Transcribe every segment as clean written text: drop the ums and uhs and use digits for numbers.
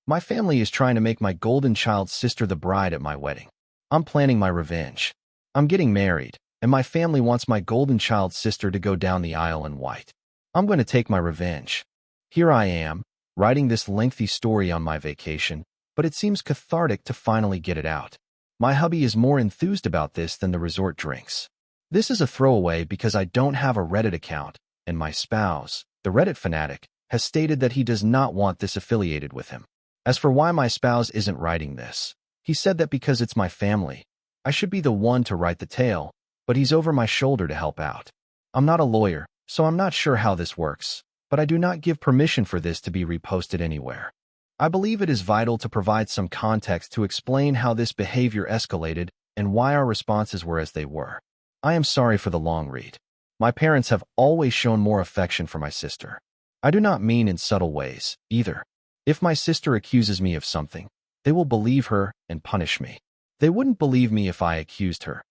My family is trying to make my golden child sister the bride at my wedding. I'm planning my revenge. I'm getting married, and my family wants my golden child sister to go down the aisle in white. I'm going to take my revenge. Here I am, writing this lengthy story on my vacation, but it seems cathartic to finally get it out. My hubby is more enthused about this than the resort drinks. This is a throwaway because I don't have a Reddit account, and my spouse, the Reddit fanatic, has stated that he does not want this affiliated with him. As for why my spouse isn't writing this, he said that because it's my family. I should be the one to write the tale, but he's over my shoulder to help out. I'm not a lawyer, so I'm not sure how this works, but I do not give permission for this to be reposted anywhere. I believe it is vital to provide some context to explain how this behavior escalated and why our responses were as they were. I am sorry for the long read. My parents have always shown more affection for my sister. I do not mean in subtle ways, either. If my sister accuses me of something, they will believe her and punish me. They wouldn't believe me if I accused her.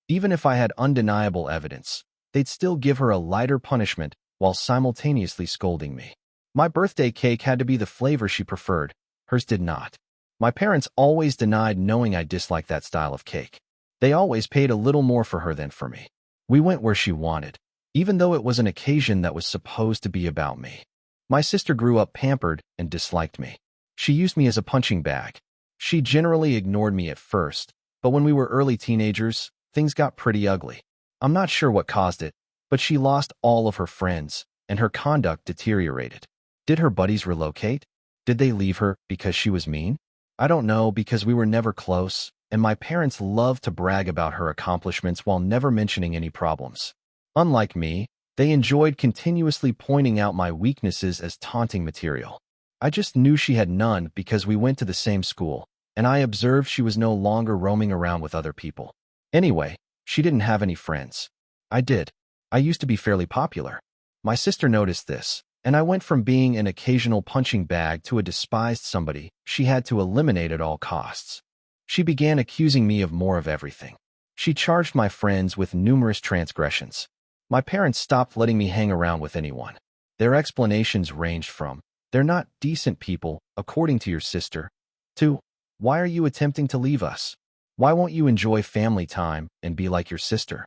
Even if I had undeniable evidence, they'd still give her a lighter punishment while simultaneously scolding me. My birthday cake had to be the flavor she preferred. Hers did not. My parents always denied knowing I disliked that style of cake. They always paid a little more for her than for me. We went where she wanted, even though it was an occasion that was supposed to be about me. My sister grew up pampered and disliked me. She used me as a punching bag. She generally ignored me at first, but when we were early teenagers, things got pretty ugly. I'm not sure what caused it, but she lost all of her friends, and her conduct deteriorated. Did her buddies relocate? Did they leave her because she was mean? I don't know because we were never close, and my parents loved to brag about her accomplishments while never mentioning any problems. Unlike me, they enjoyed continuously pointing out my weaknesses as taunting material. I just knew she had none because we went to the same school, and I observed she was no longer roaming around with other people. Anyway, she didn't have any friends. I did. I used to be fairly popular. My sister noticed this, and I went from being an occasional punching bag to a despised somebody she had to eliminate at all costs. She began accusing me of more of everything. She charged my friends with numerous transgressions. My parents stopped letting me hang around with anyone. Their explanations ranged from, "They're not decent people, according to your sister," to, "Why are you attempting to leave us? Why won't you enjoy family time and be like your sister?"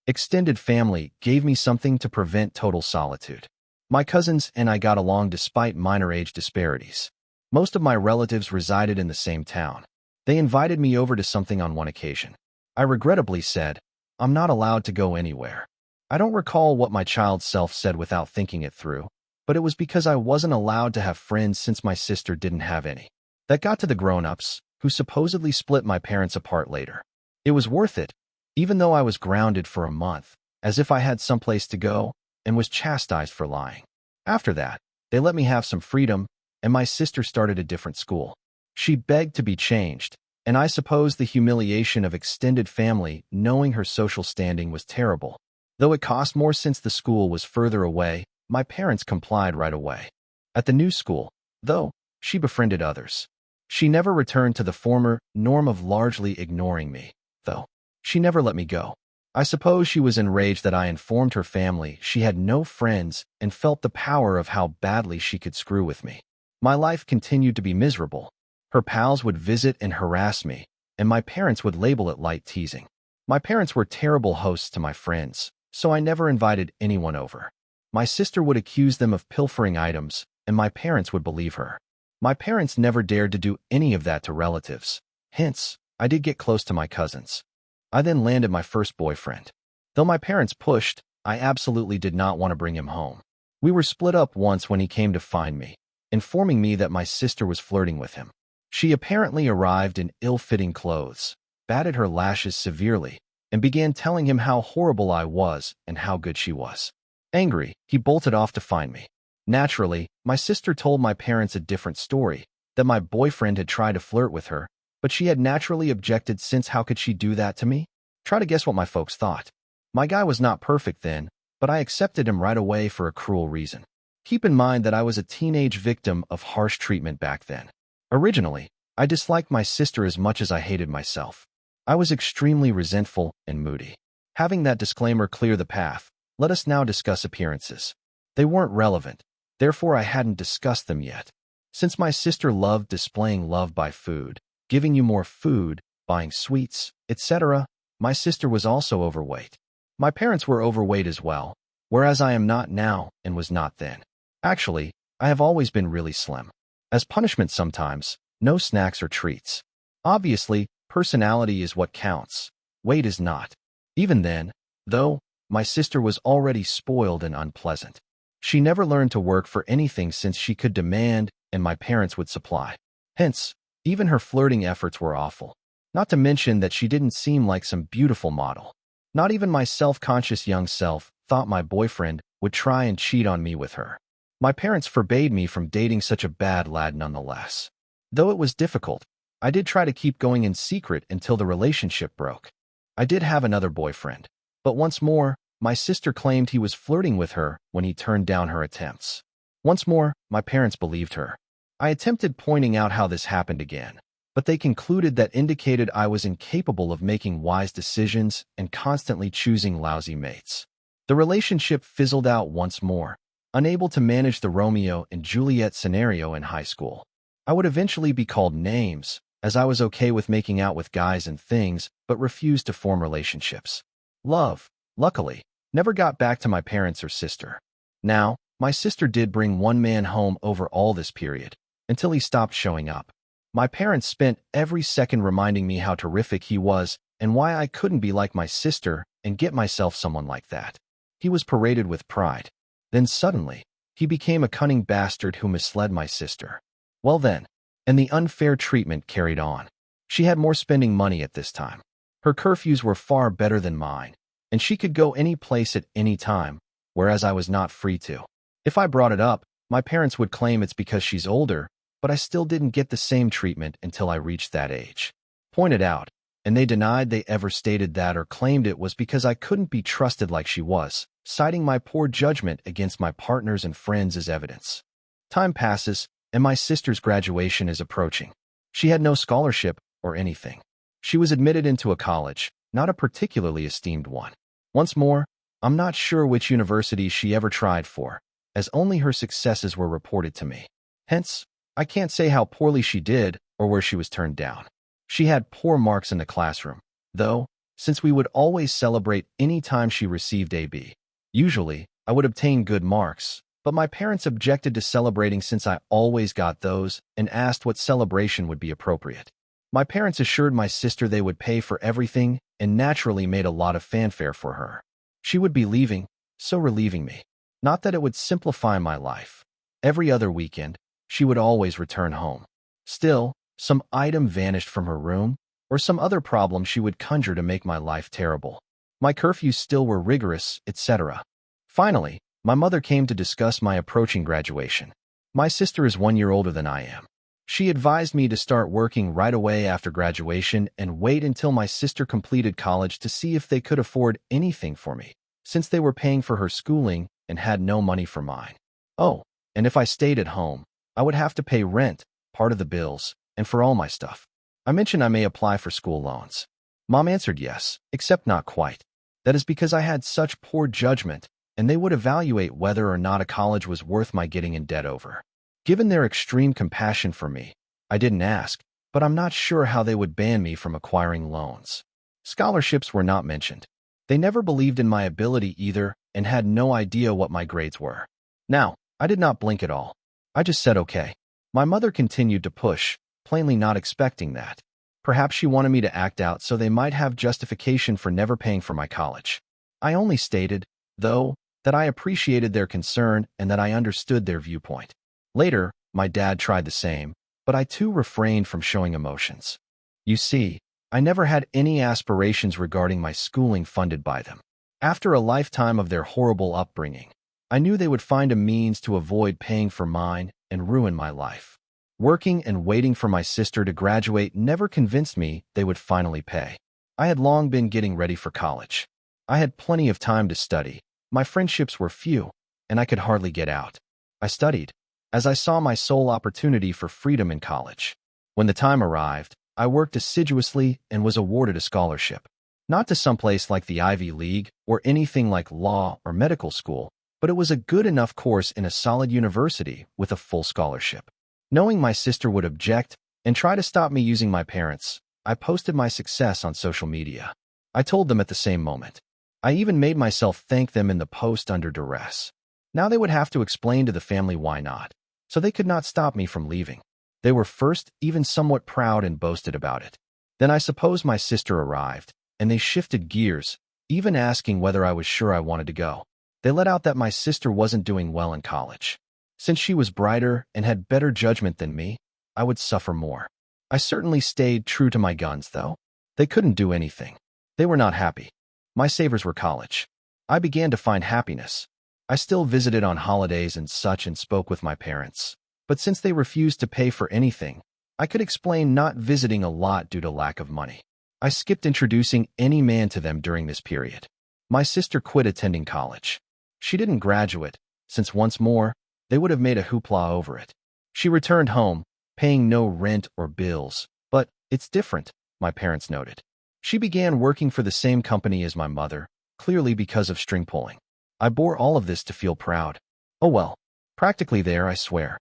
Extended family gave me something to prevent total solitude. My cousins and I got along despite minor age disparities. Most of my relatives resided in the same town. They invited me over to something on one occasion. I regrettably said, "I'm not allowed to go anywhere." I don't recall what my child self said without thinking it through, but it was because I wasn't allowed to have friends since my sister didn't have any. That got to the grown-ups, who supposedly split my parents apart later. It was worth it, even though I was grounded for a month, as if I had someplace to go, and was chastised for lying. After that, they let me have some freedom, and my sister started a different school. She begged to be changed, and I suppose the humiliation of extended family knowing her social standing was terrible. Though it cost more since the school was further away, my parents complied right away. At the new school, though, she befriended others. She never returned to the former norm of largely ignoring me, though. She never let me go. I suppose she was enraged that I informed her family she had no friends and felt the power of how badly she could screw with me. My life continued to be miserable. Her pals would visit and harass me, and my parents would label it light teasing. My parents were terrible hosts to my friends, so I never invited anyone over. My sister would accuse them of pilfering items, and my parents would believe her. My parents never dared to do any of that to relatives. Hence, I did get close to my cousins. I then landed my first boyfriend. Though my parents pushed, I absolutely did not want to bring him home. We were split up once when he came to find me, informing me that my sister was flirting with him. She apparently arrived in ill-fitting clothes, batted her lashes severely, and began telling him how horrible I was and how good she was. Angry, he bolted off to find me. Naturally, my sister told my parents a different story, that my boyfriend had tried to flirt with her, but she had naturally objected since how could she do that to me? Try to guess what my folks thought. My guy was not perfect then, but I accepted him right away for a cruel reason. Keep in mind that I was a teenage victim of harsh treatment back then. Originally, I disliked my sister as much as I hated myself. I was extremely resentful and moody. Having that disclaimer clear the path, let us now discuss appearances. They weren't relevant, therefore I hadn't discussed them yet. Since my sister loved displaying love by food, giving you more food, buying sweets, etc., my sister was also overweight. My parents were overweight as well, whereas I am not now and was not then. Actually, I have always been really slim. As punishment sometimes, no snacks or treats. Obviously, personality is what counts. Weight is not. Even then, though, my sister was already spoiled and unpleasant. She never learned to work for anything since she could demand and my parents would supply. Hence, even her flirting efforts were awful. Not to mention that she didn't seem like some beautiful model. Not even my self-conscious young self thought my boyfriend would try and cheat on me with her. My parents forbade me from dating such a bad lad nonetheless. Though it was difficult, I did try to keep going in secret until the relationship broke. I did have another boyfriend, but once more, my sister claimed he was flirting with her when he turned down her attempts. Once more, my parents believed her. I attempted pointing out how this happened again, but they concluded that indicated I was incapable of making wise decisions and constantly choosing lousy mates. The relationship fizzled out once more, unable to manage the Romeo and Juliet scenario in high school. I would eventually be called names, as I was okay with making out with guys and things, but refused to form relationships. Love, luckily, never got back to my parents or sister. Now, my sister did bring one man home over all this period, until he stopped showing up. My parents spent every second reminding me how terrific he was and why I couldn't be like my sister and get myself someone like that. He was paraded with pride. Then suddenly, he became a cunning bastard who misled my sister. Well then, and the unfair treatment carried on. She had more spending money at this time. Her curfews were far better than mine, and she could go any place at any time, whereas I was not free to. If I brought it up, my parents would claim it's because she's older, but I still didn't get the same treatment until I reached that age. Pointed out, and they denied they ever stated that or claimed it was because I couldn't be trusted like she was, citing my poor judgment against my partners and friends as evidence. Time passes, and my sister's graduation is approaching. She had no scholarship or anything. She was admitted into a college, not a particularly esteemed one. Once more, I'm not sure which university she ever tried for, as only her successes were reported to me. Hence, I can't say how poorly she did or where she was turned down. She had poor marks in the classroom, though, since we would always celebrate any time she received a B. Usually, I would obtain good marks, but my parents objected to celebrating since I always got those and asked what celebration would be appropriate. My parents assured my sister they would pay for everything and naturally made a lot of fanfare for her. She would be leaving, so relieving me. Not that it would simplify my life. Every other weekend, she would always return home. Still, some item vanished from her room, or some other problem she would conjure to make my life terrible. My curfews still were rigorous, etc. Finally, my mother came to discuss my approaching graduation. My sister is 1 year older than I am. She advised me to start working right away after graduation and wait until my sister completed college to see if they could afford anything for me, since they were paying for her schooling and had no money for mine. Oh, and if I stayed at home, I would have to pay rent, part of the bills, and for all my stuff. I mentioned I may apply for school loans. Mom answered yes, except not quite. That is because I had such poor judgment, and they would evaluate whether or not a college was worth my getting in debt over. Given their extreme compassion for me, I didn't ask, but I'm not sure how they would ban me from acquiring loans. Scholarships were not mentioned. They never believed in my ability either and had no idea what my grades were. Now, I did not blink at all. I just said okay. My mother continued to push, plainly not expecting that. Perhaps she wanted me to act out so they might have justification for never paying for my college. I only stated, though, that I appreciated their concern and that I understood their viewpoint. Later, my dad tried the same, but I too refrained from showing emotions. You see, I never had any aspirations regarding my schooling funded by them. After a lifetime of their horrible upbringing, I knew they would find a means to avoid paying for mine and ruin my life. Working and waiting for my sister to graduate never convinced me they would finally pay. I had long been getting ready for college. I had plenty of time to study. My friendships were few, and I could hardly get out. I studied, as I saw my sole opportunity for freedom in college. When the time arrived, I worked assiduously and was awarded a scholarship. Not to someplace like the Ivy League or anything like law or medical school, but it was a good enough course in a solid university with a full scholarship. Knowing my sister would object and try to stop me using my parents, I posted my success on social media. I told them at the same moment. I even made myself thank them in the post under duress. Now they would have to explain to the family why not, so they could not stop me from leaving. They were first even somewhat proud and boasted about it. Then I suppose my sister arrived, and they shifted gears, even asking whether I was sure I wanted to go. They let out that my sister wasn't doing well in college. Since she was brighter and had better judgment than me, I would suffer more. I certainly stayed true to my guns, though. They couldn't do anything. They were not happy. My savers were college. I began to find happiness. I still visited on holidays and such and spoke with my parents. But since they refused to pay for anything, I could explain not visiting a lot due to lack of money. I skipped introducing any man to them during this period. My sister quit attending college. She didn't graduate, since once more, they would have made a hoopla over it. She returned home, paying no rent or bills. But it's different, my parents noted. She began working for the same company as my mother, clearly because of string pulling. I bore all of this to feel proud. Oh well, practically there, I swear.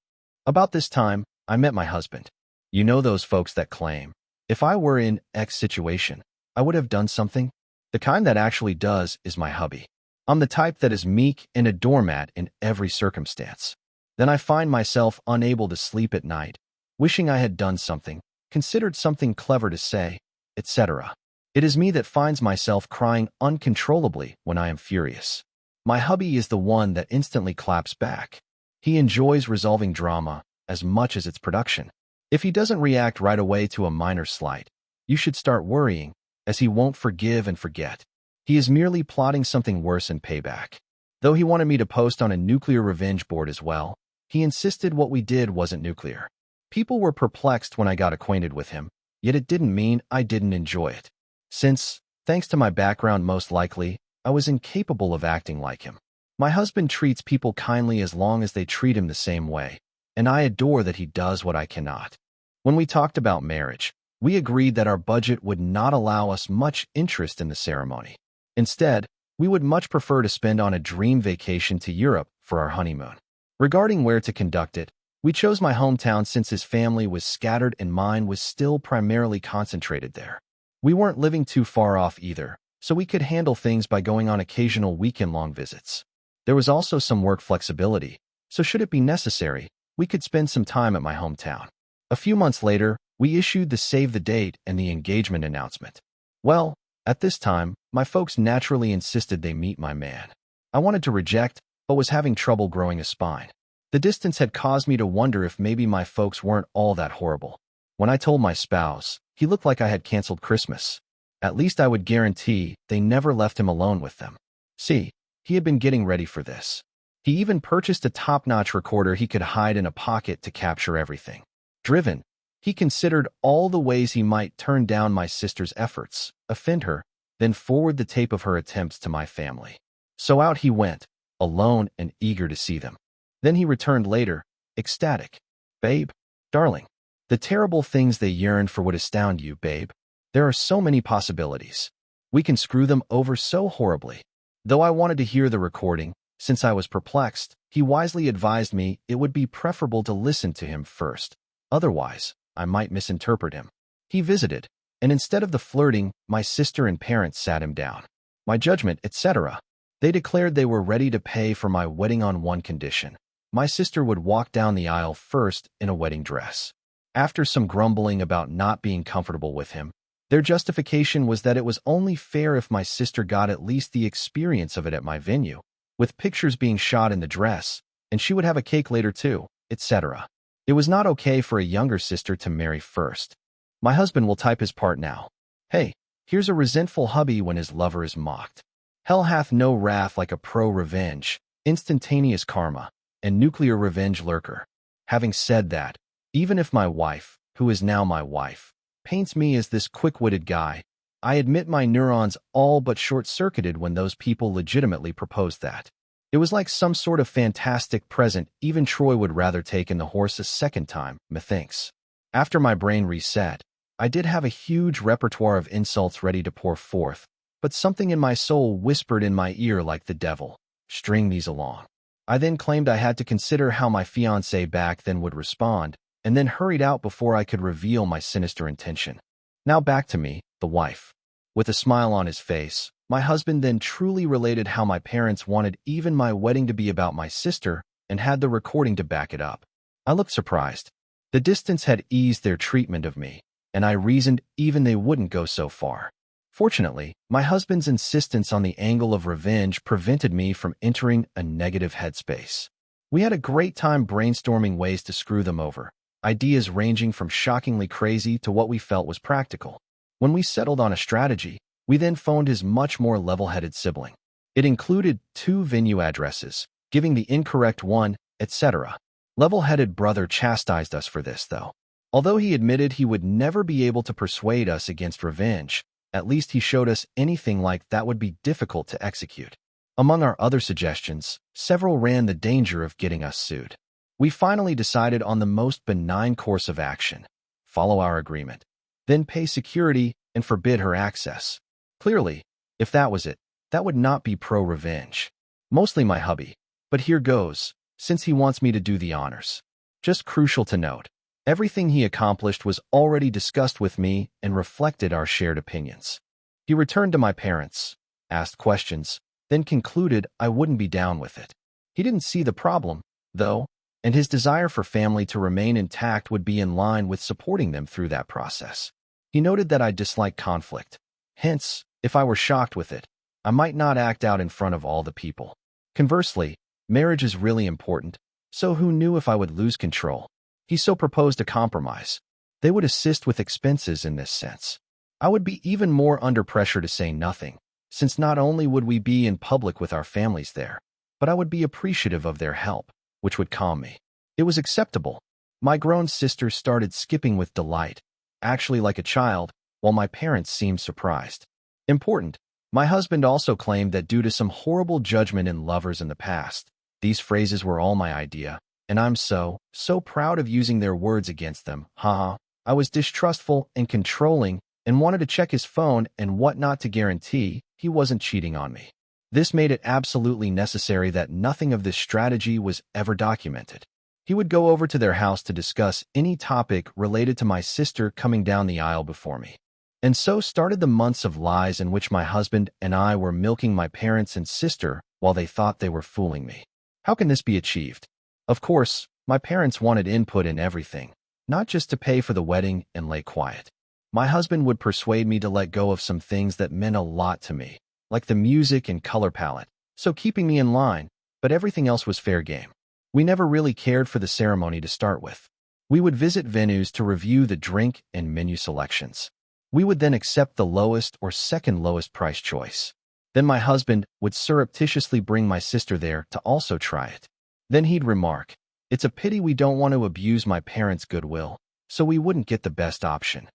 About this time, I met my husband. You know those folks that claim, if I were in X situation, I would have done something? The kind that actually does is my hubby. I'm the type that is meek and a doormat in every circumstance. Then I find myself unable to sleep at night, wishing I had done something, considered something clever to say, etc. It is me that finds myself crying uncontrollably when I am furious. My hubby is the one that instantly claps back. He enjoys resolving drama as much as its production. If he doesn't react right away to a minor slight, you should start worrying, as he won't forgive and forget. He is merely plotting something worse in payback. Though he wanted me to post on a nuclear revenge board as well, he insisted what we did wasn't nuclear. People were perplexed when I got acquainted with him, yet it didn't mean I didn't enjoy it. Since, thanks to my background most likely, I was incapable of acting like him. My husband treats people kindly as long as they treat him the same way, and I adore that he does what I cannot. When we talked about marriage, we agreed that our budget would not allow us much interest in the ceremony. Instead, we would much prefer to spend on a dream vacation to Europe for our honeymoon. Regarding where to conduct it, we chose my hometown since his family was scattered and mine was still primarily concentrated there. We weren't living too far off either, so we could handle things by going on occasional weekend-long visits. There was also some work flexibility, so should it be necessary, we could spend some time at my hometown. A few months later, we issued the save the date and the engagement announcement. Well, at this time, my folks naturally insisted they meet my man. I wanted to reject, but was having trouble growing a spine. The distance had caused me to wonder if maybe my folks weren't all that horrible. When I told my spouse, he looked like I had canceled Christmas. At least I would guarantee they never left him alone with them. See, he had been getting ready for this. He even purchased a top-notch recorder he could hide in a pocket to capture everything. Driven, he considered all the ways he might turn down my sister's efforts, offend her, then forward the tape of her attempts to my family. So out he went, alone and eager to see them. Then he returned later, ecstatic. Babe, darling, the terrible things they yearn for would astound you, babe. There are so many possibilities. We can screw them over so horribly. Though I wanted to hear the recording, since I was perplexed, he wisely advised me it would be preferable to listen to him first. Otherwise, I might misinterpret him. He visited, and instead of the flirting, my sister and parents sat him down. My judgment, etc. They declared they were ready to pay for my wedding on one condition. My sister would walk down the aisle first in a wedding dress. After some grumbling about not being comfortable with him, their justification was that it was only fair if my sister got at least the experience of it at my venue, with pictures being shot in the dress, and she would have a cake later too, etc. It was not okay for a younger sister to marry first. My husband will type his part now. Hey, here's a resentful hubby when his lover is mocked. Hell hath no wrath like a pro-revenge, instantaneous karma, and nuclear revenge lurker. Having said that, even if my wife, who is now my wife, paints me as this quick-witted guy, I admit my neurons all but short-circuited when those people legitimately proposed that. It was like some sort of fantastic present even Troy would rather take in the horse a second time, methinks. After my brain reset, I did have a huge repertoire of insults ready to pour forth, but something in my soul whispered in my ear like the devil, string these along. I then claimed I had to consider how my fiancé back then would respond, and then hurried out before I could reveal my sinister intention. Now back to me, the wife. With a smile on his face, my husband then truly related how my parents wanted even my wedding to be about my sister and had the recording to back it up. I looked surprised. The distance had eased their treatment of me, and I reasoned even they wouldn't go so far. Fortunately, my husband's insistence on the angle of revenge prevented me from entering a negative headspace. We had a great time brainstorming ways to screw them over, ideas ranging from shockingly crazy to what we felt was practical. When we settled on a strategy, we then phoned his much more level-headed sibling. It included 2 venue addresses, giving the incorrect one, etc. Level-headed brother chastised us for this, though. Although he admitted he would never be able to persuade us against revenge, at least he showed us anything like that would be difficult to execute. Among our other suggestions, several ran the danger of getting us sued. We finally decided on the most benign course of action: follow our agreement, then pay security and forbid her access. Clearly, if that was it, that would not be pro-revenge. Mostly my hubby, but here goes, since he wants me to do the honors. Just crucial to note, everything he accomplished was already discussed with me and reflected our shared opinions. He returned to my parents, asked questions, then concluded I wouldn't be down with it. He didn't see the problem, though, and his desire for family to remain intact would be in line with supporting them through that process. He noted that I dislike conflict. Hence, if I were shocked with it, I might not act out in front of all the people. Conversely, marriage is really important, so who knew if I would lose control? He so proposed a compromise. They would assist with expenses in this sense. I would be even more under pressure to say nothing, since not only would we be in public with our families there, but I would be appreciative of their help, which would calm me. It was acceptable. My grown sister started skipping with delight, actually like a child, while my parents seemed surprised. Important, my husband also claimed that due to some horrible judgment in Lovers in the past, these phrases were all my idea, and I'm so proud of using their words against them, haha. I was distrustful and controlling and wanted to check his phone and whatnot to guarantee he wasn't cheating on me. This made it absolutely necessary that nothing of this strategy was ever documented. He would go over to their house to discuss any topic related to my sister coming down the aisle before me. And so started the months of lies in which my husband and I were milking my parents and sister while they thought they were fooling me. How can this be achieved? Of course, my parents wanted input in everything, not just to pay for the wedding and lay quiet. My husband would persuade me to let go of some things that meant a lot to me, like the music and color palette, so keeping me in line, but everything else was fair game. We never really cared for the ceremony to start with. We would visit venues to review the drink and menu selections. We would then accept the lowest or second lowest price choice. Then my husband would surreptitiously bring my sister there to also try it. Then he'd remark, "It's a pity we don't want to abuse my parents' goodwill, so we wouldn't get the best option."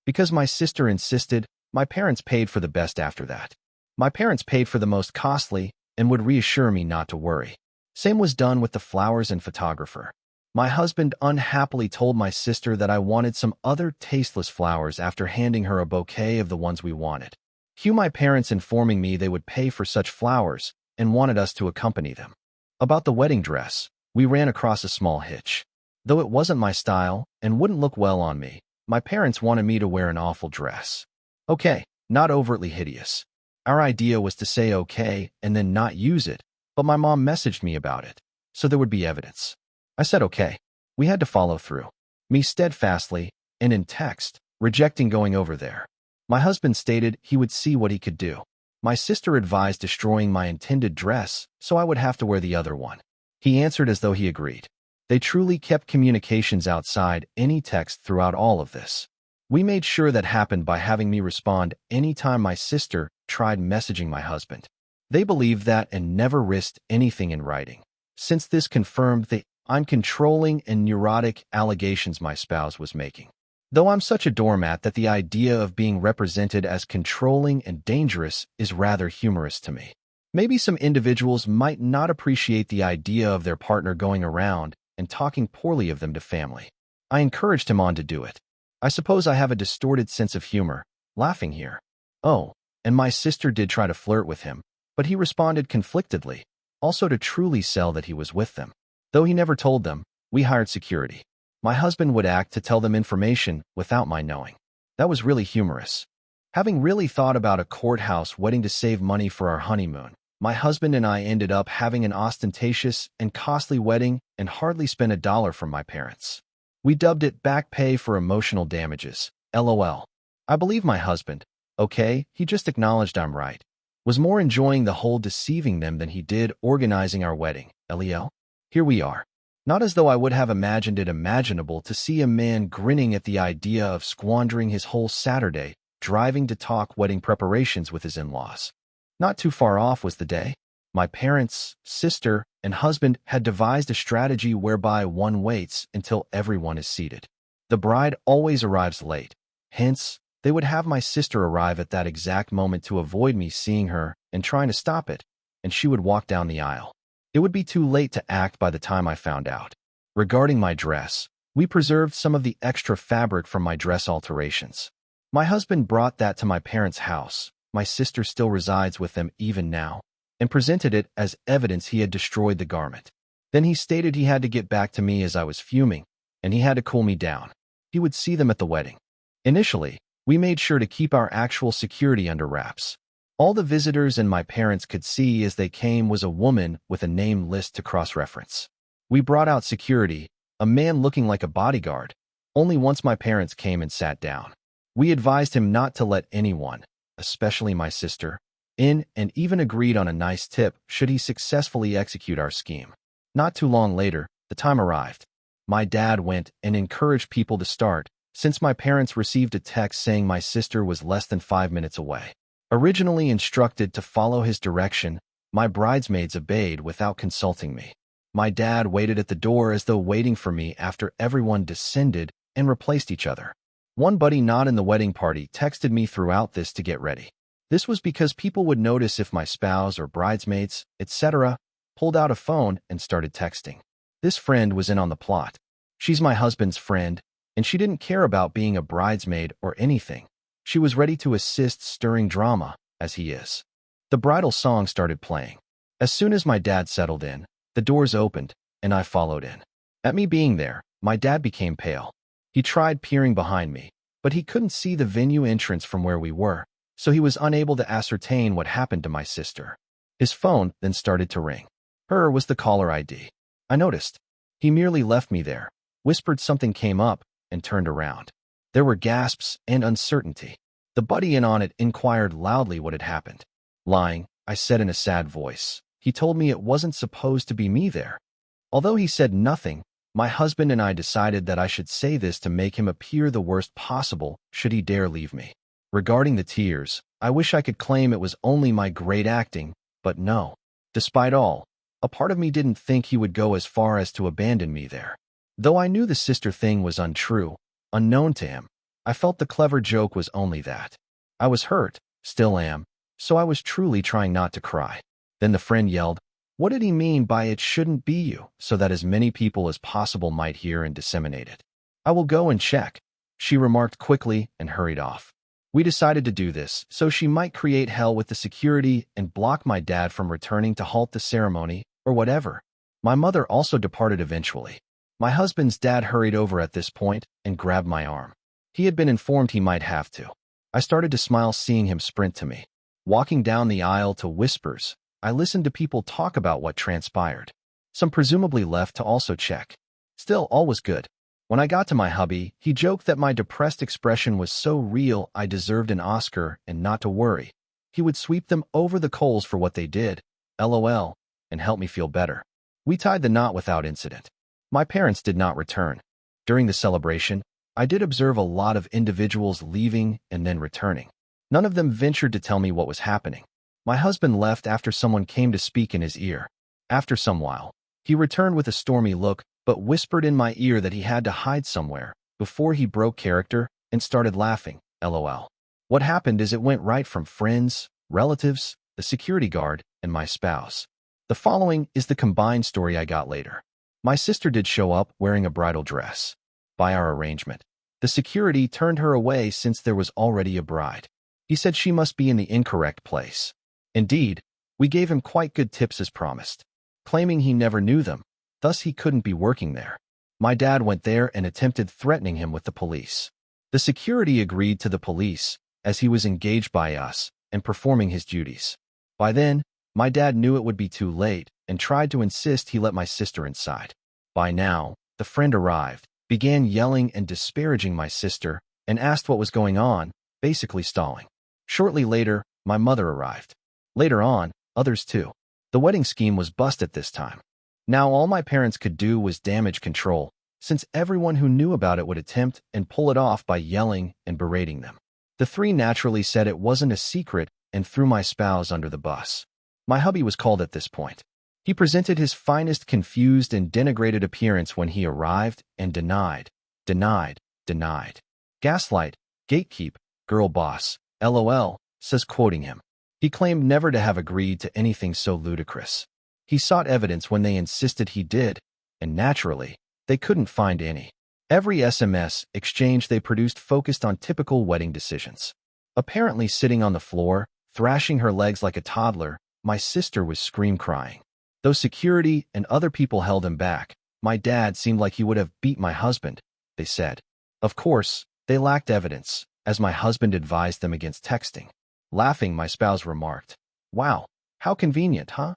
Because my sister insisted, my parents paid for the best after that. My parents paid for the most costly and would reassure me not to worry. Same was done with the flowers and photographer. My husband unhappily told my sister that I wanted some other tasteless flowers after handing her a bouquet of the ones we wanted. Cue my parents informing me they would pay for such flowers and wanted us to accompany them. About the wedding dress, we ran across a small hitch. Though it wasn't my style and wouldn't look well on me, my parents wanted me to wear an awful dress. Okay, not overtly hideous. Our idea was to say okay and then not use it, but my mom messaged me about it, so there would be evidence. I said okay. We had to follow through. Me steadfastly, and in text, rejecting going over there. My husband stated he would see what he could do. My sister advised destroying my intended dress so I would have to wear the other one. He answered as though he agreed. They truly kept communications outside any text throughout all of this. We made sure that happened by having me respond anytime my sister tried messaging my husband. They believed that and never risked anything in writing. Since this confirmed the uncontrolling and neurotic allegations my spouse was making. Though I'm such a doormat that the idea of being represented as controlling and dangerous is rather humorous to me. Maybe some individuals might not appreciate the idea of their partner going around and talking poorly of them to family. I encouraged him on to do it. I suppose I have a distorted sense of humor, laughing here. Oh, and my sister did try to flirt with him, but he responded conflictedly, also to truly sell that he was with them. Though he never told them, we hired security. My husband would act to tell them information without my knowing. That was really humorous. Having really thought about a courthouse wedding to save money for our honeymoon, my husband and I ended up having an ostentatious and costly wedding and hardly spent $1 from my parents. We dubbed it back pay for emotional damages. LOL. I believe my husband, okay, he just acknowledged I'm right, was more enjoying the whole deceiving them than he did organizing our wedding. LEL. Here we are. Not as though I would have imagined it imaginable to see a man grinning at the idea of squandering his whole Saturday driving to talk wedding preparations with his in-laws. Not too far off was the day. My parents, sister, and husband had devised a strategy whereby one waits until everyone is seated. The bride always arrives late. Hence, they would have my sister arrive at that exact moment to avoid me seeing her and trying to stop it, and she would walk down the aisle. It would be too late to act by the time I found out. Regarding my dress, we preserved some of the extra fabric from my dress alterations. My husband brought that to my parents' house. My sister still resides with them even now, and presented it as evidence he had destroyed the garment. Then he stated he had to get back to me as I was fuming, and he had to cool me down. He would see them at the wedding. Initially, we made sure to keep our actual security under wraps. All the visitors and my parents could see as they came was a woman with a name list to cross-reference. We brought out security, a man looking like a bodyguard, only once my parents came and sat down. We advised him not to let anyone, especially my sister, in, and even agreed on a nice tip should he successfully execute our scheme. Not too long later, the time arrived. My dad went and encouraged people to start, since my parents received a text saying my sister was less than 5 minutes away. Originally instructed to follow his direction, my bridesmaids obeyed without consulting me. My dad waited at the door as though waiting for me after everyone descended and replaced each other. One buddy not in the wedding party texted me throughout this to get ready. This was because people would notice if my spouse or bridesmaids, etc., pulled out a phone and started texting. This friend was in on the plot. She's my husband's friend, and she didn't care about being a bridesmaid or anything. She was ready to assist stirring drama, as he is. The bridal song started playing. As soon as my dad settled in, the doors opened, and I followed in. At me being there, my dad became pale. He tried peering behind me, but he couldn't see the venue entrance from where we were, so he was unable to ascertain what happened to my sister. His phone then started to ring. Her was the caller ID. I noticed. He merely left me there, whispered something came up, and turned around. There were gasps and uncertainty. The buddy in on it inquired loudly what had happened. Lying, I said in a sad voice. He told me it wasn't supposed to be me there. Although he said nothing, my husband and I decided that I should say this to make him appear the worst possible should he dare leave me. Regarding the tears, I wish I could claim it was only my great acting, but no. Despite all, a part of me didn't think he would go as far as to abandon me there. Though I knew the sister thing was untrue, unknown to him, I felt the clever joke was only that. I was hurt, still am, so I was truly trying not to cry. Then the friend yelled, "What did he mean by it shouldn't be you?" so that as many people as possible might hear and disseminate it. "I will go and check," she remarked quickly and hurried off. We decided to do this so she might create hell with the security and block my dad from returning to halt the ceremony or whatever. My mother also departed eventually. My husband's dad hurried over at this point and grabbed my arm. He had been informed he might have to. I started to smile seeing him sprint to me. Walking down the aisle to whispers, I listened to people talk about what transpired. Some presumably left to also check. Still, all was good. When I got to my hubby, he joked that my depressed expression was so real I deserved an Oscar and not to worry. He would sweep them over the coals for what they did, LOL, and help me feel better. We tied the knot without incident. My parents did not return. During the celebration, I did observe a lot of individuals leaving and then returning. None of them ventured to tell me what was happening. My husband left after someone came to speak in his ear. After some while, he returned with a stormy look, but whispered in my ear that he had to hide somewhere before he broke character and started laughing, LOL. What happened is it went right from friends, relatives, the security guard, and my spouse. The following is the combined story I got later. My sister did show up wearing a bridal dress. By our arrangement, the security turned her away since there was already a bride. He said she must be in the incorrect place. Indeed, we gave him quite good tips as promised, claiming he never knew them, thus he couldn't be working there. My dad went there and attempted threatening him with the police. The security agreed to the police, as he was engaged by us and performing his duties. By then, my dad knew it would be too late and tried to insist he let my sister inside. By now, the friend arrived, began yelling and disparaging my sister, and asked what was going on, basically stalling. Shortly later, my mother arrived. Later on, others too. The wedding scheme was busted this time. Now all my parents could do was damage control, since everyone who knew about it would attempt and pull it off by yelling and berating them. The three naturally said it wasn't a secret and threw my spouse under the bus. My hubby was called at this point. He presented his finest confused and denigrated appearance when he arrived and denied. Gaslight, gatekeep, girl boss, LOL, says quoting him. He claimed never to have agreed to anything so ludicrous. He sought evidence when they insisted he did, and naturally, they couldn't find any. Every SMS exchange they produced focused on typical wedding decisions. Apparently sitting on the floor, thrashing her legs like a toddler, my sister was scream-crying. Though security and other people held him back, my dad seemed like he would have beat my husband, they said. Of course, they lacked evidence, as my husband advised them against texting. Laughing, my spouse remarked, "Wow, how convenient, huh?"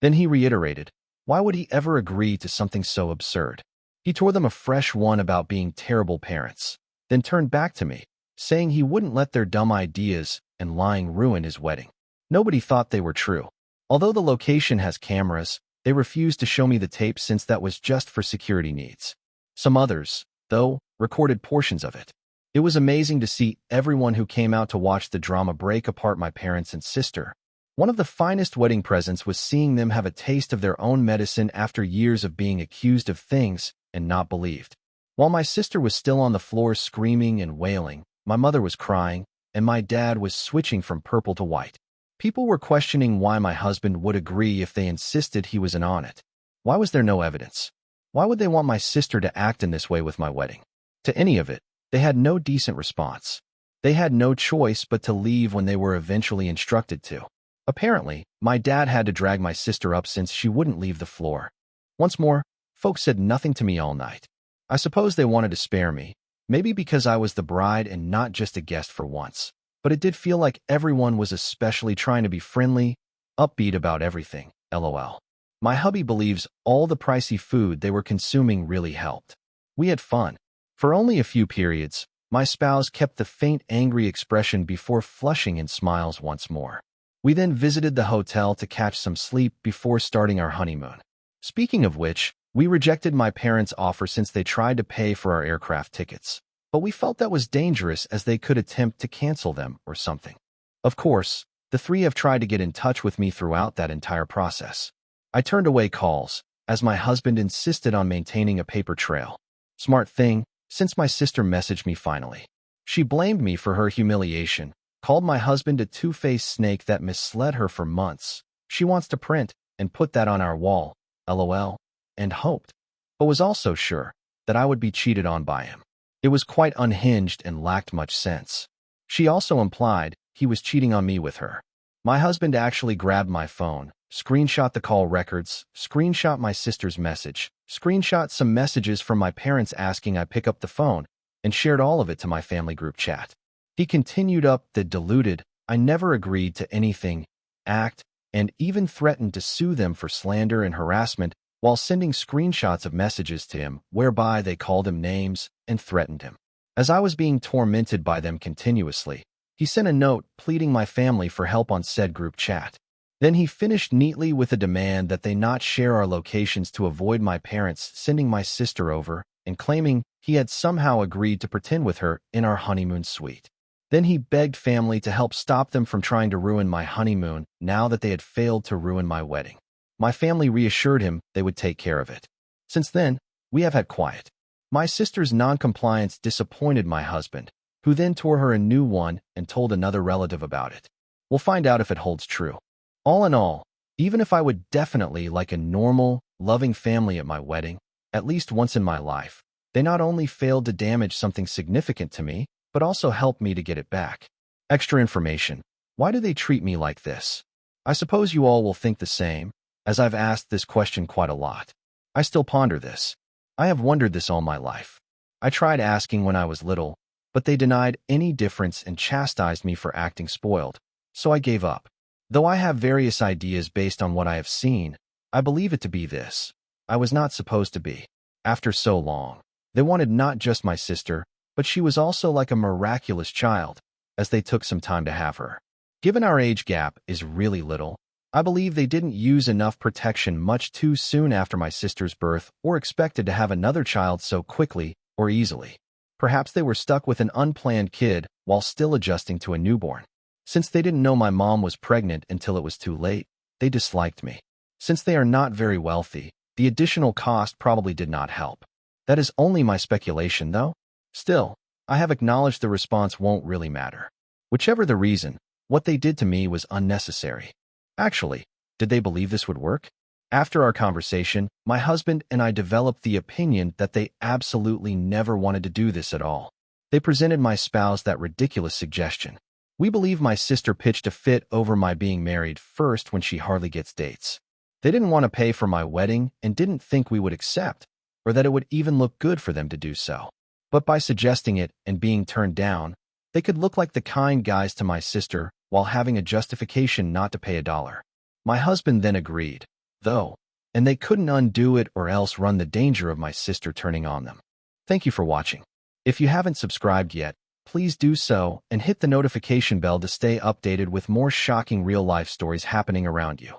Then he reiterated, why would he ever agree to something so absurd? He tore them a fresh one about being terrible parents, then turned back to me, saying he wouldn't let their dumb ideas and lying ruin his wedding. Nobody thought they were true. Although the location has cameras, they refused to show me the tape since that was just for security needs. Some others, though, recorded portions of it. It was amazing to see everyone who came out to watch the drama break apart my parents and sister. One of the finest wedding presents was seeing them have a taste of their own medicine after years of being accused of things and not believed. While my sister was still on the floor screaming and wailing, my mother was crying, and my dad was switching from purple to white. People were questioning why my husband would agree if they insisted he was in on it. Why was there no evidence? Why would they want my sister to act in this way with my wedding? To any of it, they had no decent response. They had no choice but to leave when they were eventually instructed to. Apparently, my dad had to drag my sister up since she wouldn't leave the floor. Once more, folks said nothing to me all night. I suppose they wanted to spare me, maybe because I was the bride and not just a guest for once. But it did feel like everyone was especially trying to be friendly, upbeat about everything, LOL. My hubby believes all the pricey food they were consuming really helped. We had fun. For only a few periods, my spouse kept the faint angry expression before flushing in smiles once more. We then visited the hotel to catch some sleep before starting our honeymoon. Speaking of which, we rejected my parents' offer since they tried to pay for our aircraft tickets. But we felt that was dangerous as they could attempt to cancel them or something. Of course, the three have tried to get in touch with me throughout that entire process. I turned away calls, as my husband insisted on maintaining a paper trail. Smart thing, since my sister messaged me finally. She blamed me for her humiliation, called my husband a two-faced snake that misled her for months. She wants to print and put that on our wall, LOL, and hoped, but was also sure, that I would be cheated on by him. It was quite unhinged and lacked much sense. She also implied he was cheating on me with her. My husband actually grabbed my phone, screenshot the call records, screenshot my sister's message, screenshot some messages from my parents asking I pick up the phone, and shared all of it to my family group chat. He continued up the deluded, I never agreed to anything, act, and even threatened to sue them for slander and harassment while sending screenshots of messages to him whereby they called him names and threatened him. As I was being tormented by them continuously, he sent a note pleading my family for help on said group chat. Then he finished neatly with a demand that they not share our locations to avoid my parents sending my sister over and claiming he had somehow agreed to pretend with her in our honeymoon suite. Then he begged family to help stop them from trying to ruin my honeymoon now that they had failed to ruin my wedding. My family reassured him they would take care of it. Since then, we have had quiet. My sister's non-compliance disappointed my husband, who then tore her a new one and told another relative about it. We'll find out if it holds true. All in all, even if I would definitely like a normal, loving family at my wedding, at least once in my life, they not only failed to damage something significant to me, but also helped me to get it back. Extra information. Why do they treat me like this? I suppose you all will think the same, as I've asked this question quite a lot. I still ponder this. I have wondered this all my life. I tried asking when I was little, but they denied any difference and chastised me for acting spoiled, so I gave up. Though I have various ideas based on what I have seen, I believe it to be this. I was not supposed to be. After so long, they wanted not just my sister, but she was also like a miraculous child, as they took some time to have her. Given our age gap is really little, I believe they didn't use enough protection much too soon after my sister's birth or expected to have another child so quickly or easily. Perhaps they were stuck with an unplanned kid while still adjusting to a newborn. Since they didn't know my mom was pregnant until it was too late, they disliked me. Since they are not very wealthy, the additional cost probably did not help. That is only my speculation, though. Still, I have acknowledged the response won't really matter. Whichever the reason, what they did to me was unnecessary. Actually, did they believe this would work? After our conversation, my husband and I developed the opinion that they absolutely never wanted to do this at all. They presented my spouse that ridiculous suggestion. We believe my sister pitched a fit over my being married first when she hardly gets dates. They didn't want to pay for my wedding and didn't think we would accept, or that it would even look good for them to do so. But by suggesting it and being turned down, they could look like the kind guys to my sister while having a justification not to pay $1. My husband then agreed, though, and they couldn't undo it or else run the danger of my sister turning on them. Thank you for watching. If you haven't subscribed yet, please do so and hit the notification bell to stay updated with more shocking real-life stories happening around you.